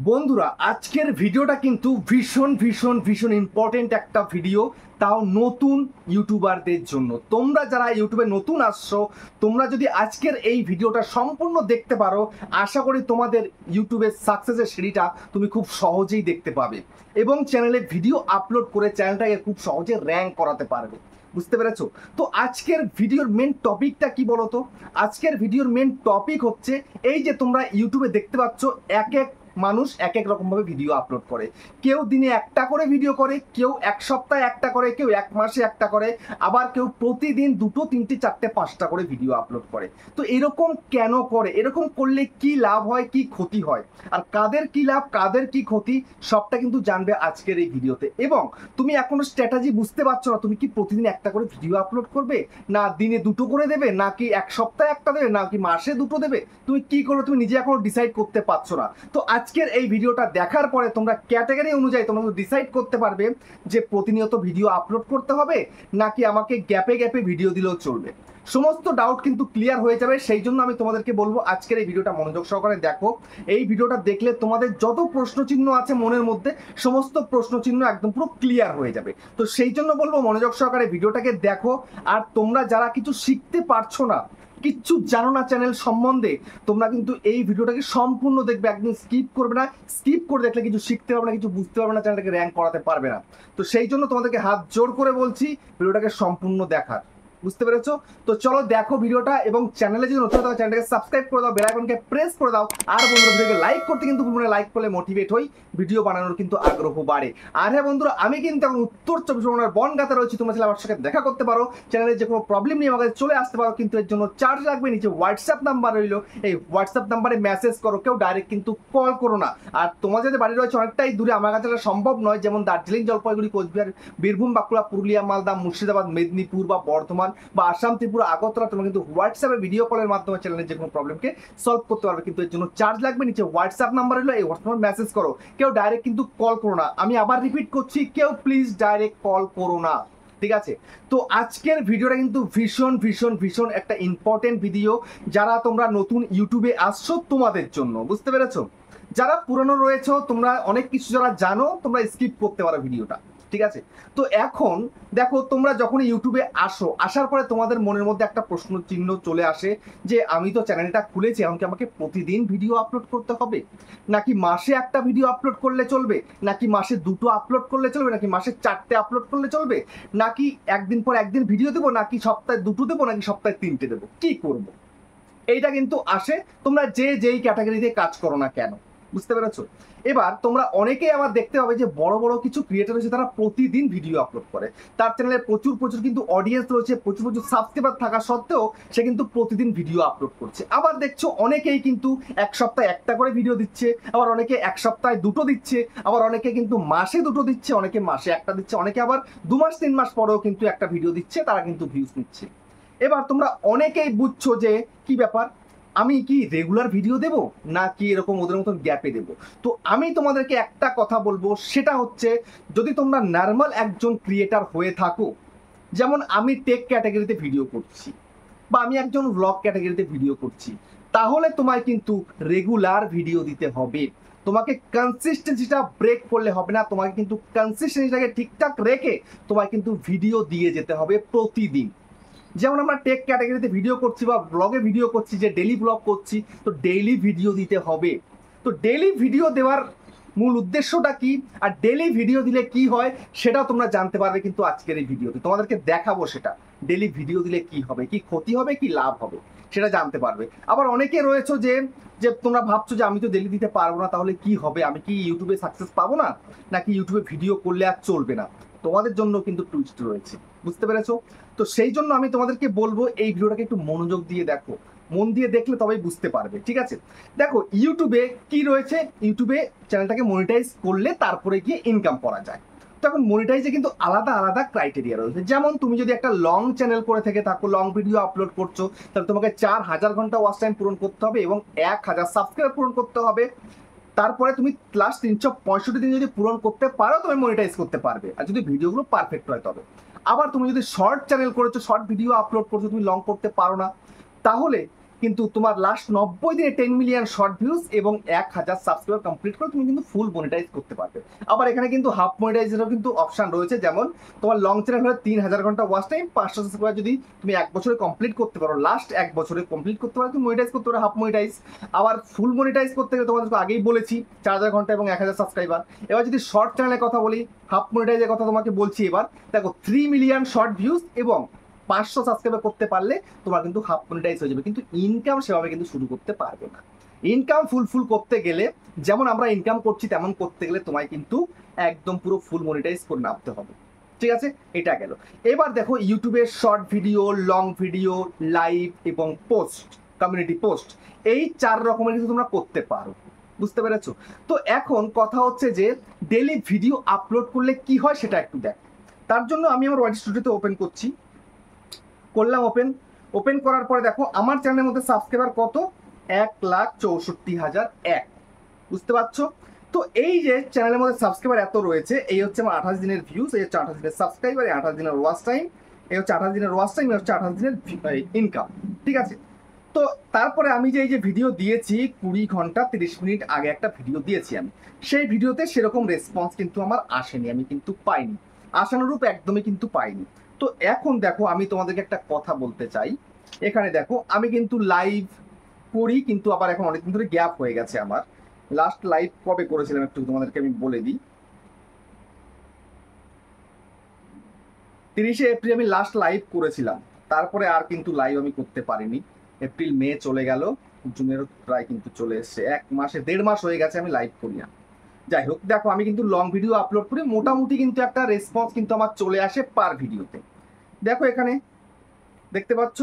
বন্ধুরা, আজকের ভিডিওটা কিন্তু ভীষণ ভীষণ ভীষণ ইম্পর্টেন্ট একটা ভিডিও, তাও নতুন ইউটিউবারদের জন্য। তোমরা যারা ইউটিউবে নতুন আসছো, তোমরা যদি আজকের এই ভিডিওটা সম্পূর্ণ দেখতে পারো, আশা করি তোমাদের ইউটিউবের সাকসেসের সিঁড়িটা তুমি খুব সহজেই দেখতে পাবে এবং চ্যানেলে ভিডিও আপলোড করে চ্যানেলটাকে খুব সহজে র্যাঙ্ক করাতে পারবে। বুঝতে পেরেছো? তো আজকের ভিডিওর মেন টপিকটা কি বলো তো? আজকের ভিডিওর মেন টপিক হচ্ছে এই যে তোমরা ইউটিউবে দেখতে পাচ্ছ, এক এক মানুষ এক এক রকমভাবে ভিডিও আপলোড করে। কেউ দিনে একটা করে ভিডিও করে, কেউ এক সপ্তাহে একটা করে, কেউ এক মাসে একটা করে, আবার কেউ প্রতিদিন দুটো তিনটে চারটে পাঁচটা করে ভিডিও আপলোড করে। তো এরকম কেন করে? এরকম করলে কি লাভ হয়, কি ক্ষতি হয়, আর কাদের কি লাভ কাদের কি ক্ষতি, সবটা কিন্তু জানবে আজকের এই ভিডিওতে। এবং তুমি এখনো স্ট্র্যাটেজি বুঝতে পারছো না, তুমি কি প্রতিদিন একটা করে ভিডিও আপলোড করবে, না দিনে দুটো করে দেবে, নাকি এক সপ্তাহে একটা দেবে, নাকি মাসে দুটো দেবে, তুমি কি করবে তুমি নিজে এখনো ডিসাইড করতে পারছো না। তো আজকের এই ভিডিওটা দেখার পরে তোমরা ক্যাটাগরি অনুযায়ী তোমরা ডিসাইড করতে পারবে যে প্রতিনিয়ত ভিডিও আপলোড করতে হবে, নাকি আমাকে গ্যাপে গ্যাপে ভিডিও দিলেও চলবে। সমস্ত ডাউট কিন্তু ক্লিয়ার হয়ে যাবে। সেই জন্য আমি তোমাদেরকে বলবো আজকের এই ভিডিওটা মনোযোগ সহকারে দেখো। এই ভিডিওটা দেখলে তোমাদের যত প্রশ্নচিহ্ন আছে মনের মধ্যে, সমস্ত প্রশ্নচিহ্ন একদম পুরো ক্লিয়ার হয়ে যাবে। তো সেই জন্য বলবো মনোযোগ সহকারে ভিডিওটাকে দেখো। আর তোমরা যারা কিছু শিখতে পারছো না, কিচ্ছু জানো না চ্যানেল সম্বন্ধে, তোমরা কিন্তু এই ভিডিওটাকে সম্পূর্ণ দেখবে, একদম স্কিপ করবে না। স্কিপ করে দেখলে কিছু শিখতে পারবে না, কিছু বুঝতে পারবে না, চ্যানেলটাকে র্যাঙ্ক করাতে পারবে না। তো সেই জন্য তোমাদেরকে হাত জোর করে বলছি ভিডিওটাকে সম্পূর্ণ দেখার। বুঝতে পেরেছো? তো চলো দেখো ভিডিওটা, এবং চ্যানেলে যদি নতুন হয় চ্যানেলটাকে সাবস্ক্রাইব করে দাও, বেল আইকনকে প্রেস করে দাও। আর বন্ধুরা, ভিডিওকে লাইক করতে কিন্তু ভুলবে না, লাইক করলে মোটিভেট হই, ভিডিও বানানোর কিন্তু আগ্রহ বাড়ে। আর হ্যাঁ বন্ধুরা, আমি কিন্তু এখন উত্তর চব্বিশ পরগনার বনগাঁতে রয়েছি। তোমরা চাইলে আমার সাথে দেখা করতে পারো, চ্যানেলে যে কোনো প্রবলেম নিয়ে আমার কাছে চলে আসতে পারো, কিন্তু এর জন্য চার্জ লাগবে। নিচে হোয়াটসঅ্যাপ নাম্বার রইলো, এই হোয়াটসঅ্যাপ নাম্বারে মেসেজ করো, কেউ ডাইরেক্ট কিন্তু কল করো না। আর তোমার যদি বাড়ি রয়েছে অনেকটাই দূরে, আমার কাছে এটা সম্ভব নয়, যেমন দার্জিলিং, জলপাইগুড়ি, কোচবিহার, বীরভূম, বাঁকুড়া, পুরুলিয়া, মালদা, মুর্শিদাবাদ, মেদিনীপুর বা বর্ধমান বা আসাম, ত্রিপুরা, আগরতলা, তোমরা কিন্তু হোয়াটসঅ্যাপে ভিডিও কলের মাধ্যমে চ্যানেলের যে কোনো প্রবলেমকে সলভ করতে পারবে, কিন্তু এর জন্য চার্জ লাগবে। নিচে হোয়াটসঅ্যাপ নাম্বার হলো, এই হোয়াটসঅ্যাপে মেসেজ করো, কেউ ডাইরেক্ট কিন্তু কল করো না। আমি আবার রিপিট করছি, কেউ প্লিজ ডাইরেক্ট কল করো না, ঠিক আছে? তো আজকের ভিডিওটা কিন্তু ভীষণ ভীষণ ভীষণ একটা ইম্পর্টেন্ট ভিডিও, যারা তোমরা নতুন ইউটিউবে আসছো তোমাদের জন্য। বুঝতে পেরেছো? যারা পুরনো রয়েছে, তোমরা অনেক কিছু যারা জানো, তোমরা স্কিপ করতে পারো ভিডিওটা, ঠিক আছে? তো এখন দেখো, তোমরা যখন ইউটিউবে আসো, আসার পরে তোমাদের মনের মধ্যে একটা প্রশ্ন চিহ্ন চলে আসে যে আমি তো চ্যানেলটা খুলেছি, এমনকি আমাকে প্রতিদিন ভিডিও আপলোড করতে হবে, নাকি মাসে একটা ভিডিও আপলোড করলে চলবে, নাকি মাসে দুটো আপলোড করলে চলবে, নাকি মাসে চারটে আপলোড করলে চলবে, নাকি একদিন পর একদিন ভিডিও দেবো, নাকি সপ্তাহে দুটো দেবো, নাকি সপ্তাহে তিনটে দেবো, কি করব? এইটা কিন্তু আসে, তোমরা যে যেই ক্যাটাগরিতে কাজ করো না কেন। বুঝতে পেরেছো? এবার তোমরা অনেকেই আবার দেখতে পাবে যে বড় বড় কিছু ক্রিয়েটর রয়েছে, তারা প্রতিদিন ভিডিও আপলোড করে, তার চ্যানেলে প্রচুর প্রচুর কিন্তু অডিয়েন্স রয়েছে, প্রচুর প্রচুর সাবস্ক্রাইবার থাকা সত্ত্বেও সে কিন্তু প্রতিদিন ভিডিও আপলোড করছে। আবার দেখছো অনেকেই কিন্তু এক সপ্তাহে একটা করে ভিডিও দিচ্ছে, আবার অনেকে এক সপ্তাহে দুটো দিচ্ছে, আবার অনেকে কিন্তু মাসে দুটো দিচ্ছে, অনেকে মাসে একটা দিচ্ছে, অনেকে আবার 2 মাস 3 মাস পরেও কিন্তু একটা ভিডিও দিচ্ছে, তারা কিন্তু ভিউজ নিচ্ছে। এবার তোমরা অনেকেই বুঝছো যে কি ব্যাপার, আমি কি রেগুলার ভিডিও দেব, না কি এরকম ওদের মতন গ্যাপে দেব? তো আমি তোমাদেরকে একটা কথা বলবো, সেটা হচ্ছে যদি তোমরা নর্মাল একজন ক্রিয়েটার হয়ে থাকো, যেমন আমি টেক ক্যাটাগরিতে ভিডিও করছি, বা আমি একজন ব্লগ ক্যাটাগরিতে ভিডিও করছি, তাহলে তোমায় কিন্তু রেগুলার ভিডিও দিতে হবে। তোমাকে কনসিস্টেন্সিটা ব্রেক করলে হবে না, তোমাকে কিন্তু কনসিস্টেন্সিটাকে ঠিকঠাক রেখে তোমায় কিন্তু ভিডিও দিয়ে যেতে হবে প্রতিদিন। যেমন আমরা টেক ক্যাটাগরিতে ভিডিও করছি বা ব্লগে ভিডিও করছি, যে ডেইলি ব্লগ করছি, তো ডেইলি ভিডিও দিতে হবে। তো ডেইলি ভিডিও দেওয়ার মূল উদ্দেশ্যটা কি, আর ডেইলি ভিডিও দিলে কি হয়, সেটাও তোমরা জানতে পারবে কিন্তু আজকের এই ভিডিওতে তোমাদেরকে দেখাবো সেটা। ডেইলি ভিডিও দিলে কি হবে, কি ক্ষতি হবে, কি লাভ হবে, সেটা জানতে পারবে। আবার অনেকে রয়েছে যে যে তোমরা ভাবছো যে আমি তো ডেইলি দিতে পারবো না, তাহলে কি হবে, আমি কি ইউটিউবে সাকসেস পাবো না, নাকি ইউটিউবে ভিডিও করলে আর চলবে না? তোমাদের জন্য কিন্তু টুইস্ট রয়েছে। বুঝতে পেরেছো? তো সেই জন্য আমি তোমাদেরকে বলবো এই ভিডিওটাকে একটু মনোযোগ দিয়ে দেখো, মন দিয়ে দেখলে তবেই বুঝতে পারবে, ঠিক আছে? দেখো ইউটিউবে কি রয়েছে, ইউটিউবে চ্যানেলটাকে মনিটাইজ করলে তারপরে গিয়ে ইনকাম করা যায়। তখন মনিটাইজে কিন্তু আলাদা আলাদা ক্রাইটেরিয়া রয়েছে। যেমন তুমি যদি একটা লং চ্যানেল করে থেকে থাকো, লং ভিডিও আপলোড করছো, তাহলে তোমাকে 4000 ঘন্টা ওয়াচ টাইম পূরণ করতে হবে এবং 1000 সাবস্ক্রাইব পূরণ করতে হবে। তারপরে তুমি লাস্ট 365 দিন যদি পূরণ করতে পারো, তুমি মনিটাইজ করতে পারবে, আর যদি ভিডিওগুলো পারফেক্ট হয় তবে। আবার তুমি যদি শর্ট চ্যানেল করেছো, শর্ট ভিডিও আপলোড করছো, তুমি লং করতে পারো না, তাহলে কিন্তু তোমার লাস্ট 90 দিনে 10 মিলিয়ন শর্ট ভিউজ এবং 1000 সাবস্ক্রাইবার কমপ্লিট করে তুমি কিন্তু ফুল মনিটাইজ করতে পারবে। আবার এখানে কিন্তু হাফ মনিটাইজেরও কিন্তু অপশন রয়েছে, যেমন তোমার লং চ্যানেল হলে 3000 ঘন্টা ওয়াচ টাইম, 500 সাবস্ক্রাইবার যদি তুমি 1 বছরে কমপ্লিট করতে পারো, লাস্ট 1 বছরে কমপ্লিট করতে পারো, তুমি মনিটাইজ করতে পারো হাফ মনিটাইজ। আবার ফুল মনিটাইজ করতে গেলে তোমাদেরকে আগেই বলেছি 4000 ঘন্টা এবং 1000 সাবস্ক্রাইবার। এবার যদি শর্ট চ্যানেলের কথা বলি, হাফ মনিটাইজের কথা তোমাকে বলছি। এবার দেখো 3 মিলিয়ন শর্ট ভিউজ এবং 500 সাবস্ক্রাইবার করতে পারলে তোমার কিন্তু হাফ মনিটাইজ হয়ে যাবে, কিন্তু ইনকাম সেভাবে কিন্তু শুরু করতে পারবে না। ইনকাম ফুল করতে গেলে, যেমন আমরা ইনকাম করছি তেমন করতে গেলে তোমায় কিন্তু একদম পুরো ফুল মনিটাইজ করে নামতে হবে। ঠিক আছে, এটা গেল। এবার দেখো ইউটিউবের short video, long video, live এবং পোস্ট, কমিউনিটি পোস্ট, এই 4 রকমের কিছু তোমরা করতে পারো। বুঝতে পেরেছো? তো এখন কথা হচ্ছে যে ডেইলি ভিডিও আপলোড করলে কি হয় সেটা একটু দেখ। তার জন্য আমি আমার ওয়াইটি স্টুডিওতে ওপেন করলাম। ওপেন করার পরে দেখো আমার চ্যানেলের মধ্যে সাবস্ক্রাইবার কত, 1,64,001। বুঝতে পারছো? তো এই যে চ্যানেলের মধ্যে সাবস্ক্রাইবার এত রয়েছে, এই হচ্ছে আমার 28 দিনের ভিউজ, এই হচ্ছে 28 দিনের সাবস্ক্রাইবার, এই 28 দিনের ওয়াচ টাইম, এই হচ্ছে 28 দিনের ওয়াচ টাইম, এই হচ্ছে 28 দিনের ইনকাম। ঠিক আছে, তো তারপরে আমি যে এই যে ভিডিও দিয়েছি 20 ঘন্টা 30 মিনিট আগে একটা ভিডিও দিয়েছি আমি, সেই ভিডিওতে সেরকম রেসপন্স কিন্তু আমার আসেনি, আমি কিন্তু পাইনি, আশানুরূপ একদমই কিন্তু পাইনি। তো এখন দেখো আমি তোমাদেরকে একটা কথা বলতে চাই। এখানে দেখো আমি কিন্তু লাইভ করি, কিন্তু আবার এখন অনেকদিন ধরে গ্যাপ হয়ে গেছে আমার। লাস্ট লাইভ কবে করেছিলাম একটু তোমাদেরকে আমি বলে দিই। 30শে এপ্রিল আমি লাস্ট লাইভ করেছিলাম, তারপরে আর কিন্তু লাইভ আমি করতে পারিনি। এপ্রিল মে চলে গেল, জুনের প্রায় কিন্তু চলে এসছে, 1.5 মাস হয়ে গেছে আমি লাইভ করি না। যাই হোক, দেখো আমি কিন্তু লং ভিডিও আপলোড করি, মোটামুটি কিন্তু একটা রেসপন্স কিন্তু আমার চলে আসে পার ভিডিওতে। দেখো এখানে দেখতে পাচ্ছ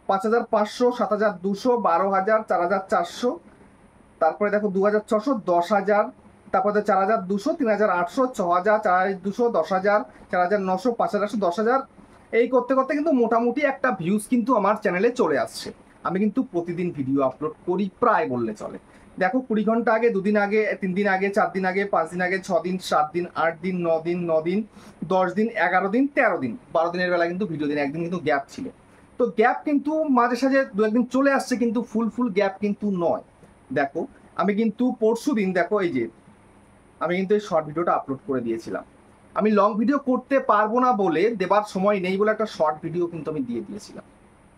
5,500, 7,200, 12,000, 4,400, তারপরে দেখো 2,600, 10,000, তারপরে 4,200, 3,800, 6,000, 4,200, 10,000, 4,900, 5,800, 10,000। এই করতে করতে কিন্তু মোটামুটি একটা ভিউজ কিন্তু আমার চ্যানেলে চলে আসছে। আমি কিন্তু প্রতিদিন ভিডিও আপলোড করি প্রায় বললে চলে। দেখো 20 ঘন্টা আগে, 2 দিন আগে, 3 দিন আগে, 4 দিন আগে, 5 দিন আগে, 6 দিন, 7 দিন, 8 দিন, 9 দিন, 9 দিন, 10 দিন, 11 দিন, 13 দিন, 12 দিনের বেলা কিন্তু ভিডিও দিন, একদিন কিন্তু গ্যাপ ছিল। তো গ্যাপ কিন্তু মাঝে সাঝে 2-1 দিন চলে আসছে, কিন্তু ফুল গ্যাপ কিন্তু নয়। দেখো আমি কিন্তু পরশু দিন, দেখো এই যে আমি কিন্তু এই শর্ট ভিডিওটা আপলোড করে দিয়েছিলাম। আমি লং ভিডিও করতে পারবো না বলে, দেবার সময় নেই বলে একটা শর্ট ভিডিও কিন্তু আমি দিয়ে দিয়েছিলাম।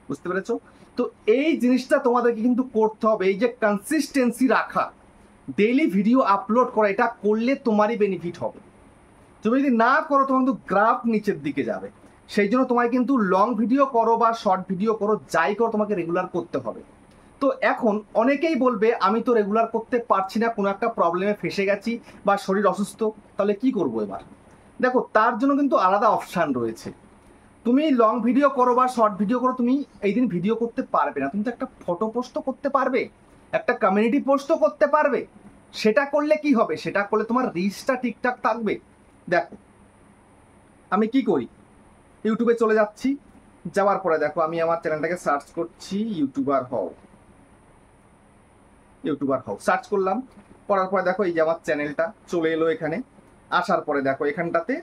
বুঝতে পেরেছো? তো এই জিনিসটা তোমাদেরকে কিন্তু করতে হবে, এই যে কনসিস্টেন্সি রাখা, ডেইলি ভিডিও আপলোড করা, এটা করলে তোমারই বেনিফিট হবে। তুমি যদি না করো তোমার কিন্তু গ্রাফ নিচের দিকে যাবে। সেই জন্য তোমায় কিন্তু লং ভিডিও করো বা শর্ট ভিডিও করো, যাই করো তোমাকে রেগুলার করতে হবে। তো এখন অনেকেই বলবে আমি তো রেগুলার করতে পারছি না, কোনো একটা প্রবলেমে ফেসে গেছি বা শরীর অসুস্থ, তাহলে কি করবো এবার? দেখো তার জন্য কিন্তু আলাদা অপশান রয়েছে। তুমি লং ভিডিও করো বা শর্ট ভিডিও করো, তুমি এই দিন ভিডিও করতে পারবে না, তুমি তো একটা ফটো পোস্টও করতে পারবে, একটা কমিউনিটি পোস্টও করতে পারবে। সেটা করলে কি হবে? সেটা করলে তোমার রিচটা ঠিকঠাক থাকবে। দেখো আমি কি করি, ইউটিউবে চলে যাচ্ছি, যাওয়ার পরে দেখো আমি আমার চ্যানেলটাকে সার্চ করছি, ইউটিউবার হও সার্চ করলাম, করার পরে দেখো এই যে আমার চ্যানেলটা চলে এলো এখানে। আসার পরে দেখো এখানটাতে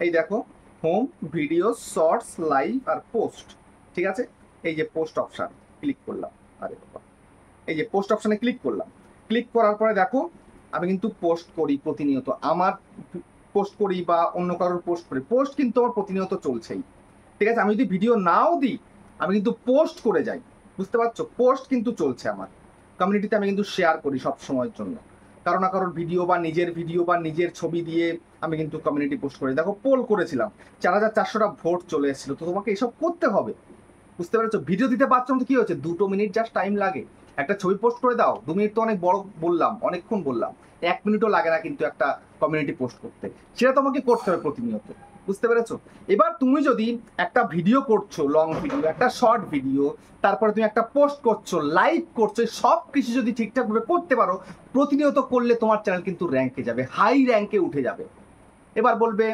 এই দেখো হোম, ভিডিও, শর্টস, লাইভ আর পোস্ট। ঠিক আছে, এই যে পোস্ট অপশান ক্লিক করলাম, আরে বাবা, এই যে পোস্ট অপশানে ক্লিক করলাম। ক্লিক করার পরে দেখো আমি কিন্তু পোস্ট করি প্রতিনিয়ত, আমার পোস্ট করি বা অন্য কারোর পোস্ট করি, পোস্ট কিন্তু আমার প্রতিনিয়ত চলছেই। ঠিক আছে, আমি যদি ভিডিও নাও দিই আমি কিন্তু পোস্ট করে যাই। বুঝতে পারছো? পোস্ট কিন্তু চলছে আমার কমিউনিটিতে, আমি কিন্তু শেয়ার করি সব সময়ের জন্য, কারো না কারোর ভিডিও বা নিজের ছবি দিয়ে আমি কিন্তু কমিউনিটি পোস্ট করি। দেখো পোল করেছিলাম, 4,400টা ভোট চলে এসেছিল। তো তোমাকে এসব করতে হবে। বুঝতে পেরেছো? ভিডিও দিতে পারছো না তো কি হচ্ছে, 2 মিনিট জাস্ট টাইম লাগে, একটা ছবি পোস্ট করে দাও। 2 মিনিট তো অনেক বড় বললাম, অনেকক্ষণ বললাম, 1 মিনিটও লাগে না কিন্তু একটা কমিউনিটি পোস্ট করতে, সেটা তোমাকে করতে হবে প্রতিনিয়ত। বুঝতে পেরেছো? এবার তুমি যদি একটা ভিডিও করছো, লং ভিডিও, একটা শর্ট ভিডিও, তারপরে তুমি একটা পোস্ট করছো, লাইভ করছো, সব কিছু যদি ঠিকঠাকভাবে করতে পারো প্রতিনিয়ত করলে তোমার চ্যানেল কিন্তু র্যাঙ্কে যাবে, হাই র্যাঙ্কে উঠে যাবে। এবার বলবে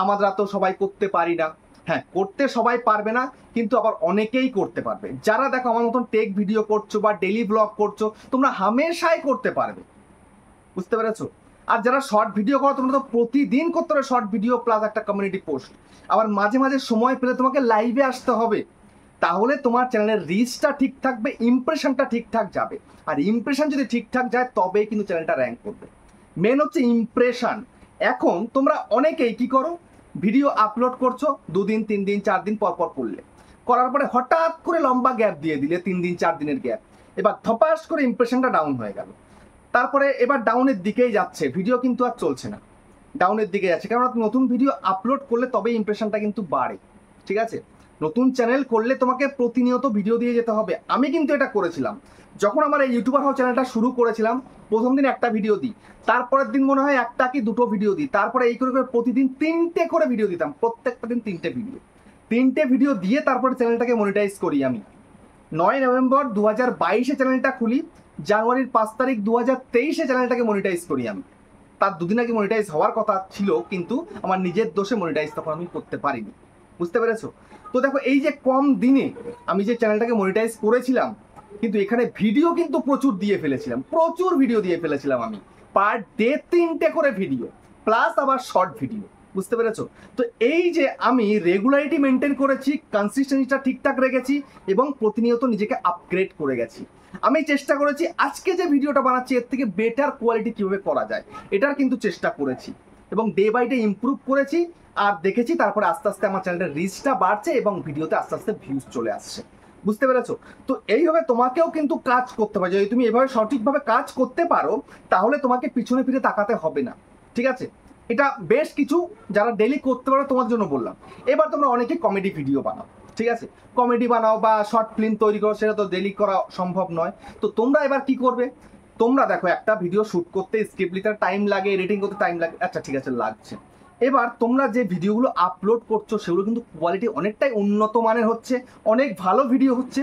আমরা তো সবাই করতে পারি না। হ্যাঁ, করতে সবাই পারবে না, কিন্তু আবার অনেকেই করতে পারবে। যারা দেখো আমার মতন টেক ভিডিও করছো বা ডেইলি ব্লগ করছো, তোমরা হামেশাই করতে পারবে। বুঝতে পেরেছো? আর যারা শর্ট ভিডিও করো, তোমরা তো প্রতিদিন করতে হবে শর্ট ভিডিও প্লাস একটা কমিউনিটি পোস্ট। আবার মাঝে মাঝে সময় পেলে তোমাকে লাইভে আসতে হবে। তাহলে তোমার চ্যানেলের রিচটা ঠিক থাকবে, ইমপ্রেশনটা ঠিকঠাক যাবে। আর ইমপ্রেশন যদি ঠিকঠাক যায় তবেই কিন্তু চ্যানেলটা র্যাঙ্ক করবে। মেন হচ্ছে ইমপ্রেশন। এখন তোমরা অনেকেই কি করো, ভিডিও আপলোড করছো 2 দিন 3 দিন 4 দিন পর পর করলে, করার পরে হঠাৎ করে লম্বা গ্যাপ দিয়ে দিলে 3 দিন 4 দিনের গ্যাপ, এবার ধপাস করে ইমপ্রেশনটা ডাউন হয়ে গেল। তারপরে এবার ডাউনের দিকেই যাচ্ছে, ভিডিও কিন্তু আর চলছে না, ডাউনের দিকে যাচ্ছে। কারণ নতুন ভিডিও আপলোড করলে তবেই ইমপ্রেশনটা কিন্তু বাড়ে, ঠিক আছে? নতুন চ্যানেল করলে তোমাকে প্রতিনিয়ত ভিডিও দিয়ে যেতে হবে। আমি কিন্তু এটা করেছিলাম যখন আমার এই ইউটিউবার হওয়া চ্যানেলটা শুরু করেছিলাম। প্রথম দিন একটা ভিডিও দিই, তারপরের দিন মনে হয় একটা কি দুটো ভিডিও দিই, তারপরে এই করে করে প্রতিদিন 3টে করে ভিডিও দিতাম, প্রত্যেকটা দিন 3টে ভিডিও দিয়ে তারপরে চ্যানেলটাকে মনিটাইজ করি। আমি 9 নভেম্বর 2022 চ্যানেলটা খুলি, জানুয়ারির 5 তারিখ 2023 চ্যানেলটাকে মনিটাইজ করি আমি। তার 2 দিন আগে মনিটাইজ হওয়ার কথা ছিল, কিন্তু আমার নিজের দোষে মনিটাইজ তখন আমি করতে পারিনি। বুঝতে পেরেছো? তো দেখো এই যে কম দিনে আমি যে চ্যানেলটাকে মনিটাইজ করেছিলাম, কিন্তু এখানে ভিডিও কিন্তু প্রচুর দিয়ে ফেলেছিলাম, প্রচুর ভিডিও দিয়ে ফেলেছিলাম আমি। পার ডে 3টে করে ভিডিও, প্লাস আবার শর্ট ভিডিও। বুঝতে পেরেছো? তো এই যে আমি রেগুলারিটি মেনটেন করেছি, কনসিস্টেন্সিটা ঠিকঠাক রেখেছি এবং প্রতিনিয়ত নিজেকে আপগ্রেড করে গেছি। আমি চেষ্টা করেছি আজকে যে ভিডিওটা বানাচ্ছি এর থেকে বেটার কোয়ালিটি কীভাবে করা যায়, এটার কিন্তু চেষ্টা করেছি এবং ডে বাই ডে ইমপ্রুভ করেছি। আর দেখেছি তারপরে আস্তে আস্তে আমার চ্যানেলের রিচটা বাড়ছে এবং ভিডিওতে আস্তে আস্তে ভিউজ চলে আসছে। বুঝতে পেরেছো? তো এইভাবে তোমাকেও কিন্তু কাজ করতে হবে। যদি তুমি এভাবে সঠিকভাবে কাজ করতে পারো তাহলে তোমাকে পিছনে ফিরে তাকাতে হবে না, ঠিক আছে? এটা বেশ কিছু যারা ডেলি করতে পারো তোমার জন্য বললাম। এবার তোমরা অনেকে কমেডি ভিডিও বানাও, ঠিক আছে? কমেডি বানাও বা শর্ট ফিল্ম তৈরি করো, সেটা তো ডেলি করা সম্ভব নয়। তো তোমরা এবার কি করবে, তোমরা দেখো একটা ভিডিও শ্যুট করতে স্ক্রিপ্ট লিখতে টাইম লাগে, এডিটিং করতে টাইম লাগে, আচ্ছা ঠিক আছে লাগছে। এবার তোমরা যে ভিডিওগুলো আপলোড করছো সেগুলো কিন্তু কোয়ালিটি অনেকটাই উন্নত মানের হচ্ছে, অনেক ভালো ভিডিও হচ্ছে।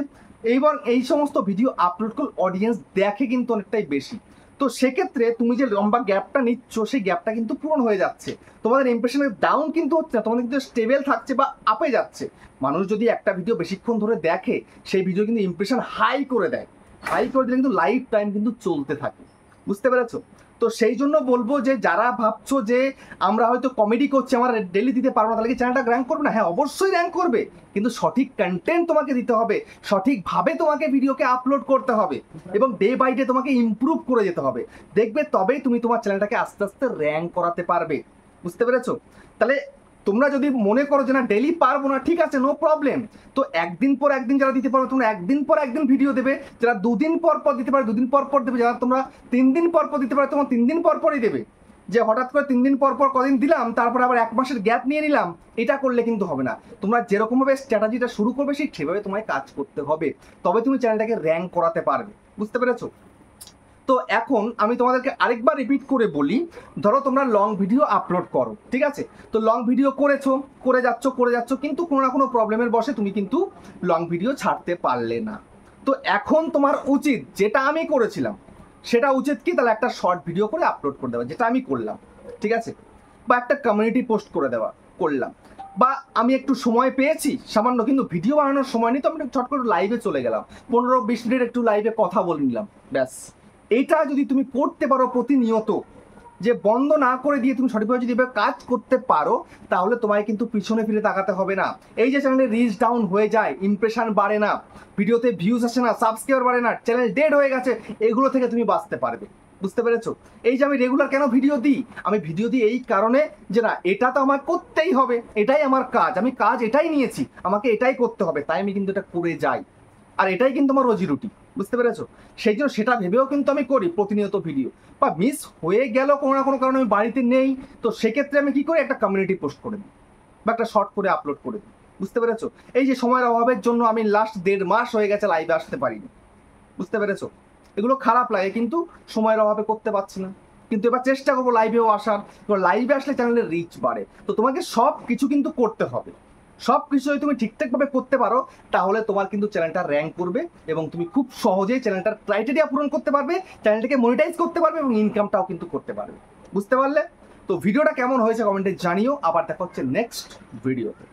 এইবার এই সমস্ত ভিডিও আপলোড করলে অডিয়েন্স দেখে কিন্তু অনেকটাই বেশি। তো সেক্ষেত্রে তুমি যে লম্বা গ্যাপটা নিচ্ছ সেই গ্যাপটা কিন্তু পূরণ হয়ে যাচ্ছে, তোমাদের ইমপ্রেশনের ডাউন কিন্তু হচ্ছে না, তোমাদের কিন্তু স্টেবল থাকছে বা আপে যাচ্ছে। মানুষ যদি একটা ভিডিও বেশিক্ষণ ধরে দেখে সেই ভিডিও কিন্তু ইমপ্রেশন হাই করে দেয়, হাই করে দিলে কিন্তু লাইফ টাইম কিন্তু চলতে থাকে। বুঝতে পেরেছো? তো সেই জন্য বলবো যে যারা ভাবছো যে আমরা হয়তো কমেডি করছি, আমরা ডেলি দিতে পারবো না, তাহলে কি চ্যানেলটা র্যাঙ্ক করবে না? হ্যাঁ অবশ্যই র্যাঙ্ক করবে, কিন্তু সঠিক কন্টেন্ট তোমাকে দিতে হবে, সঠিকভাবে তোমাকে ভিডিওকে আপলোড করতে হবে এবং ডে বাই ডে তোমাকে ইমপ্রুভ করে যেতে হবে। দেখবে তবেই তুমি তোমার চ্যানেলটাকে আস্তে আস্তে র্যাঙ্ক করাতে পারবে। বুঝতে পেরেছো? তাহলে তোমরা যদি মনে করো যে না ডেলি পারবো না, ঠিক আছে, নো প্রবলেম। তো একদিন পর একদিন যারা দিতে পারো তোমরা একদিন পর একদিন ভিডিও দেবে, যারা 2 দিন পর পর দিতে পারে 2 দিন পর পর দেবে, যারা তোমরা 3 দিন পর পর দিতে পারো তোমরা 3 দিন পর পরই দেবে। যে হঠাৎ করে 3 দিন পর পর কদিন দিলাম তারপরে আবার 1 মাসের গ্যাপ নিয়ে নিলাম, এটা করলে কিন্তু হবে না। তোমরা যেরকমভাবে স্ট্র্যাটেজিটা শুরু করবে ঠিক সেভাবে তোমায় কাজ করতে হবে, তবে তুমি চ্যানেলটাকে র্যাঙ্ক করাতে পারবে। বুঝতে পেরেছো? তো এখন আমি তোমাদেরকে আরেকবার রিপিট করে বলি, ধরো তোমরা লং ভিডিও আপলোড করো, ঠিক আছে? তো লং ভিডিও করে যাচ্ছ কিন্তু কোনো না কোনো প্রবলেমের বসে তুমি কিন্তু লং ভিডিও ছাড়তে পারলে না। তো এখন তোমার উচিত, যেটা আমি করেছিলাম সেটা উচিত কি, তাহলে একটা শর্ট ভিডিও করে আপলোড করে দেওয়া, যেটা আমি করলাম, ঠিক আছে? বা একটা কমিউনিটি পোস্ট করে দেওয়া করলাম। বা আমি একটু সময় পেয়েছি সামান্য, কিন্তু ভিডিও বানানোর সময় নেই, তো আমি ছট করে লাইভে চলে গেলাম, 15-20 মিনিট একটু লাইভে কথা বলে নিলাম, ব্যাস। এটা যদি তুমি করতে পারো প্রতিনিয়ত, যে বন্ধ না করে দিয়ে তুমি সঠিকভাবে যদি এভাবে কাজ করতে পারো, তাহলে তোমায় কিন্তু পিছনে ফিরে তাকাতে হবে না। এই যে চ্যানেলে রিচ ডাউন হয়ে যায়, ইমপ্রেশন বাড়ে না, ভিডিওতে ভিউজ আসে না, সাবস্ক্রাইবার বাড়ে না, চ্যানেল ডেড হয়ে গেছে, এগুলো থেকে তুমি বাঁচতে পারবে। বুঝতে পেরেছো? এই যে আমি রেগুলার কেন ভিডিও দিই, আমি ভিডিও দিই এই কারণে যে না এটা তো আমার করতেই হবে, এটাই আমার কাজ, আমি কাজ এটাই নিয়েছি, আমাকে এটাই করতে হবে, তাই আমি কিন্তু এটা করে যাই। আর এটাই কিন্তু আমার রুজি রুটি। বুঝতে পেরেছো? সেই জন্য সেটা ভেবেও কিন্তু আমি করি প্রতিনিয়ত ভিডিও। বা মিস হয়ে গেল কোনো না কোনো কারণে আমি বাড়িতে নেই, তো সেক্ষেত্রে আমি কি করি, একটা কমিউনিটি পোস্ট করে দিই বা একটা শর্ট করে আপলোড করে দিই। বুঝতে পেরেছো? এই যে সময়ের অভাবের জন্য আমি লাস্ট 1.5 মাস হয়ে গেছে লাইভে আসতে পারিনি। বুঝতে পেরেছো? এগুলো খারাপ লাগে, কিন্তু সময়ের অভাবে করতে পারছি না। কিন্তু এবার চেষ্টা করবো লাইভেও আসার, লাইভে আসলে চ্যানেলের রিচ বাড়ে। তো তোমাকে সব কিছু কিন্তু করতে হবে, সব কিছু যদি তুমি ঠিকঠাকভাবে করতে পারো তাহলে তোমার কিন্তু চ্যানেলটা র্যাঙ্ক করবে এবং তুমি খুব সহজেই চ্যানেলটার ক্রাইটেরিয়া পূরণ করতে পারবে, চ্যানেলটাকে মনিটাইজ করতে পারবে এবং ইনকামটাও কিন্তু করতে পারবে। বুঝতে পারলে? তো ভিডিওটা কেমন হয়েছে কমেন্টে জানিও। আবার দেখা হচ্ছে নেক্সট ভিডিওতে।